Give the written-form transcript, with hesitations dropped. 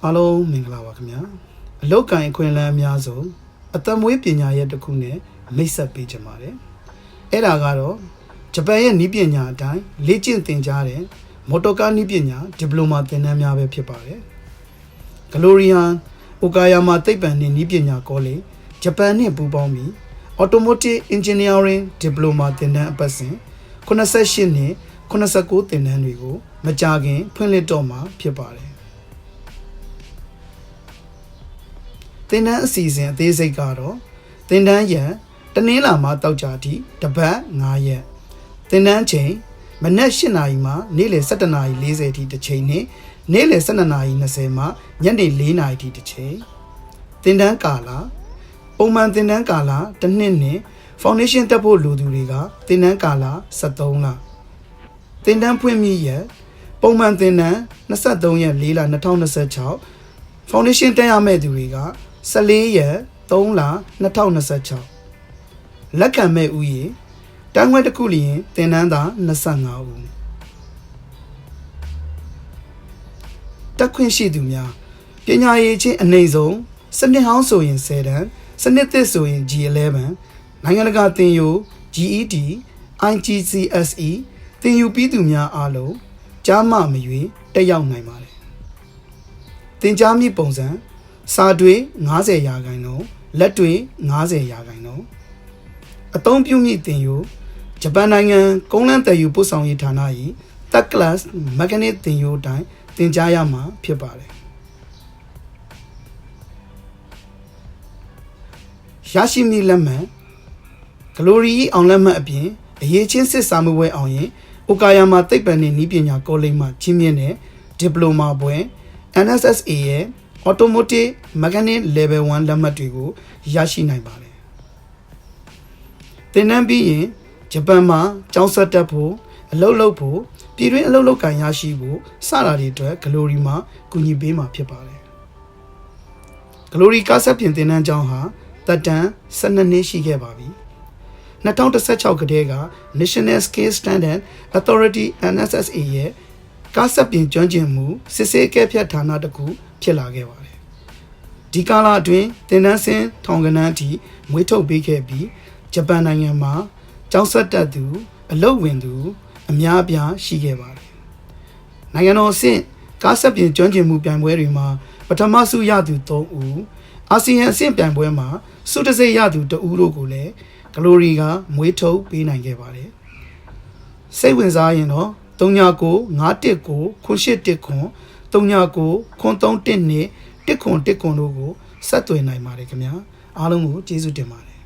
အားလုံးမင်္ဂလာပါခင်ဗျာအလောက်ကန်အခွင့်အလမ်းအများဆုံးအသက်မွေးပညာရဲ့တစ်ခုနဲ့မိတ်ဆက်ပေးကြပါတယ်အဲ့ဒါကတော့ဂျပန်ရဲ့နည်းပညာအတိုင်းလေ့ကျင့်သင်ကြားတဲ့မော်တော်ကားနည်းပညာဒီပလိုမာသင်တန်းများပဲဖြစ်ပါတယ်ဂလိုရီယန်အိုကာယာမာသိပ္ပံနဲ့နည်းပညာကောလိပ်ဂျပန်နဲ့ပူးပေါင်းပြီး Automotive Engineering Diploma သင်တန်းအပတ်စဉ်88နဲ့89သင်တန်းတွေကိုမကြာခင်ဖွင့်လှစ်တော့မှာဖြစ်ပါတယ်သင်တန်းအစီအစဉ်အသေးစိတ်ကတော့သင်တန်းရက်တနင်္လာမှတောက်ကြသည့်တပတ်9ရက်သင်တန်းချိန်မနက်8:00 နာရီမှနေ့လယ်17:40 အထိတစ်ချိန်နဲ့နေ့လယ်12:20 မှညနေ4:00 နာရီအထိတစ်ချိန်သင်တန်းကာလပုံမှန်သင်တန်းကာလတစ်နှစ်နဲ့ Foundation တက်ဖို့လိုသူတွေကသင်တန်းကာလ73လသင်တန်းဖွင့်မြစ်ရက်ပုံမှန်သင်တန်း23ရက်4လ2026 Foundation တက်ရမယ့်သူတွေက14ရက်3လ2026လက်ခံမဲ့ဦးရေတန်းခွဲတစ်ခုလျင်သင်တန်းသား25ဦးတက်ခွင့်ရှိသူများပညာရေးချင်းအနေဆုံးစနစ်ဟောင်းဆိုရင်10တန်းစနစ်သစ်ဆိုရင် G11 နိုင်ငံတကာသင်ယူ GED IGCSE သင်ယူပြီးသူများအားလုံးကြားမမရွေတက်ရောက်နိုင်ပါတယ်သင်ကြားမိပုံစံစာတွေ90% လက်တွေ90%အသုံးပြုမိသင်ယူဂျပန်နိုင်ငံကုန်းလန်းတည်ယူပို့ဆောင်ရေးဌာန၏ Third Class Mechanic သင်ယူအတိုင်းသင်ကြားရမှာဖြစ်ပါတယ်ရရှိမိလက်မှတ်ဂလိုရီအောင်လက်မှတ်အပြင်အရေးချင်းစစ်စာမှုပွဲအောင်ရင်အိုကာယာမာသိပ္ပံနဲ့နည်းပညာကောလိပ်မှကြီးမြင့်တဲ့ဒီပလိုမာပွဲ NSSA ရဲ့ Automotive Mechanic Level 1 လက်မှတ်တွေကိုရရှိနိုင်ပါတယ်သင်တန်းပြီးရင်ဂျပန်မှာကျောင်းဆက်တက်ဖို့အလုပ်လုပ်ဖို့ပြည်တွင်းအလုပ်လုပ်ကိုင်ရရှိဖို့စတာတွေအတွက်ဂလိုရီမှာကူညီပေးမှာဖြစ်ပါတယ်ဂလိုရီကားဆက်ပြင်သင်တန်းကျောင်းဟာသက်တမ်း12နှစ်ရှိခဲ့ပါပြီ2016 ကတည်းက National Scale Standard Authority NSSA ရဲ့ကားဆက်ပြင်ကျွမ်းကျင်မှုစစ်ဆေးအကဲဖြတ်ဌာနတစ်ခုဖြစ်လာခဲ့ပါတယ်ဒီကာလအတွင်းသင်တန်းဆင်းထောင်ကနန်းအထိမွေးထုတ်ပေးခဲ့ပြီးဂျပန်နိုင်ငံမှာကျောင်းဆက်တက်သူအလုပ်ဝင်သူအများအပြားရှိခဲ့ပါတယ်နိုင်ငံတော်အဆင့်ကားဆက်ပြင်ကျွမ်းကျင်မှုပြိုင်ပွဲတွေမှာပထမဆုရသူ3ဦးအာဆီယံအဆင့်ပြိုင်ပွဲမှာဆုတစ်စိတ်ရသူ2ဦးတို့ကိုလည်းဂလိုရီကမွေးထုတ်ပေးနိုင်ခဲ့ပါတယ်စိတ်ဝင်စားရင်တော့39 519 9819 39 9312 101တို့ကိုဆက်သွယ်နိုင်ပါတယ်ခင်ဗျာအားလုံးကိုကျေးဇူးတင်ပါတယ်